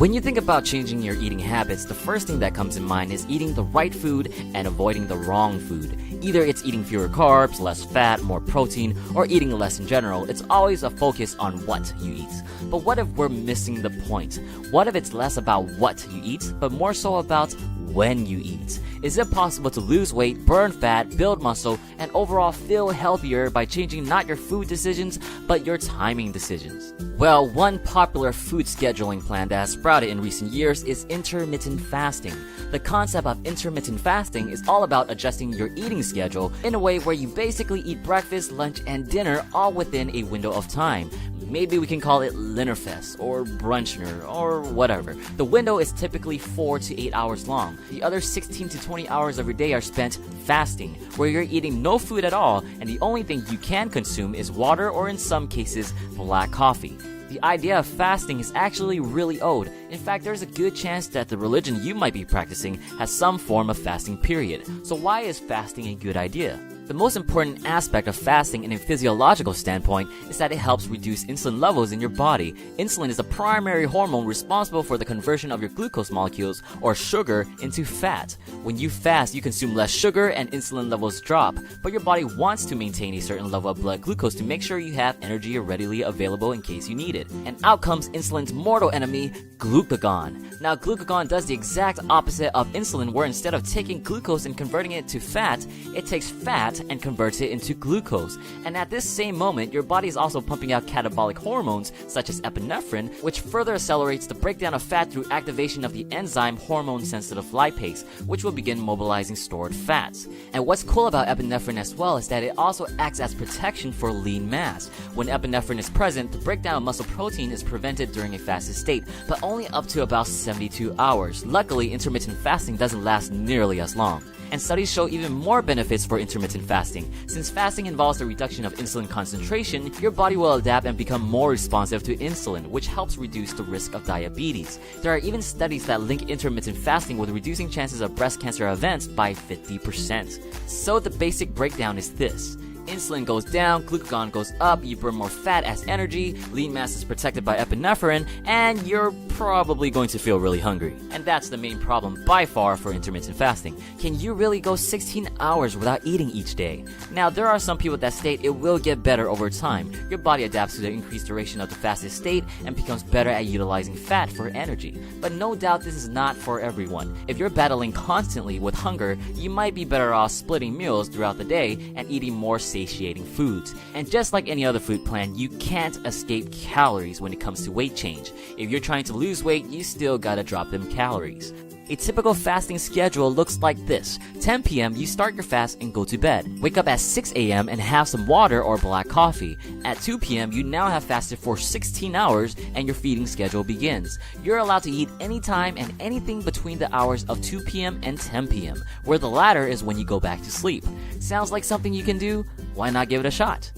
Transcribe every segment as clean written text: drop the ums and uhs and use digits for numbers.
When you think about changing your eating habits, the first thing that comes in mind is eating the right food and avoiding the wrong food. Either it's eating fewer carbs, less fat, more protein, or eating less in general. It's always a focus on what you eat. But what if we're missing the point? What if it's less about what you eat, but more so about when you eat? Is it possible to lose weight, burn fat, build muscle, and overall feel healthier by changing not your food decisions, but your timing decisions? Well, one popular food scheduling plan that has sprouted in recent years is intermittent fasting. The concept of intermittent fasting is all about adjusting your eating schedule in a way where you basically eat breakfast, lunch, and dinner all within a window of time. Maybe we can call it Linnerfest or Brunchner or whatever. The window is typically 4 to 8 hours long. The other 16 to 20 hours of your day are spent fasting, where you're eating no food at all and the only thing you can consume is water or in some cases black coffee. The idea of fasting is actually really old. In fact, there's a good chance that the religion you might be practicing has some form of fasting period. So why is fasting a good idea? The most important aspect of fasting in a physiological standpoint is that it helps reduce insulin levels in your body. Insulin is the primary hormone responsible for the conversion of your glucose molecules, or sugar, into fat. When you fast, you consume less sugar and insulin levels drop, but your body wants to maintain a certain level of blood glucose to make sure you have energy readily available in case you need it. And out comes insulin's mortal enemy, glucagon. Now, glucagon does the exact opposite of insulin, where instead of taking glucose and converting it to fat, it takes fat and converts it into glucose. And at this same moment, your body is also pumping out catabolic hormones such as epinephrine, which further accelerates the breakdown of fat through activation of the enzyme hormone-sensitive lipase, which will begin mobilizing stored fats. And what's cool about epinephrine as well is that it also acts as protection for lean mass. When epinephrine is present, the breakdown of muscle protein is prevented during a fasted state, but only up to about 72 hours. Luckily, intermittent fasting doesn't last nearly as long. And studies show even more benefits for intermittent fasting. Since fasting involves the reduction of insulin concentration, your body will adapt and become more responsive to insulin, which helps reduce the risk of diabetes. There are even studies that link intermittent fasting with reducing chances of breast cancer events by 50%. So the basic breakdown is this. Insulin goes down, glucagon goes up, you burn more fat as energy, lean mass is protected by epinephrine, and you're probably going to feel really hungry. And that's the main problem by far for intermittent fasting. Can you really go 16 hours without eating each day? Now, there are some people that state it will get better over time. Your body adapts to the increased duration of the fasted state and becomes better at utilizing fat for energy. But no doubt this is not for everyone. If you're battling constantly with hunger, you might be better off splitting meals throughout the day and eating more satiating foods. And just like any other food plan, you can't escape calories when it comes to weight change. If you're trying to lose weight, you still gotta drop them calories. A typical fasting schedule looks like this. 10 p.m. you start your fast and go to bed. Wake up at 6 a.m. and have some water or black coffee. At 2 p.m. you now have fasted for 16 hours and your feeding schedule begins. You're allowed to eat anytime and anything between the hours of 2 p.m. and 10 p.m., where the latter is when you go back to sleep. Sounds like something you can do? Why not give it a shot?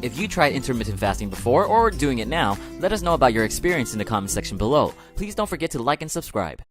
If you tried intermittent fasting before or doing it now, let us know about your experience in the comment section below. Please don't forget to like and subscribe.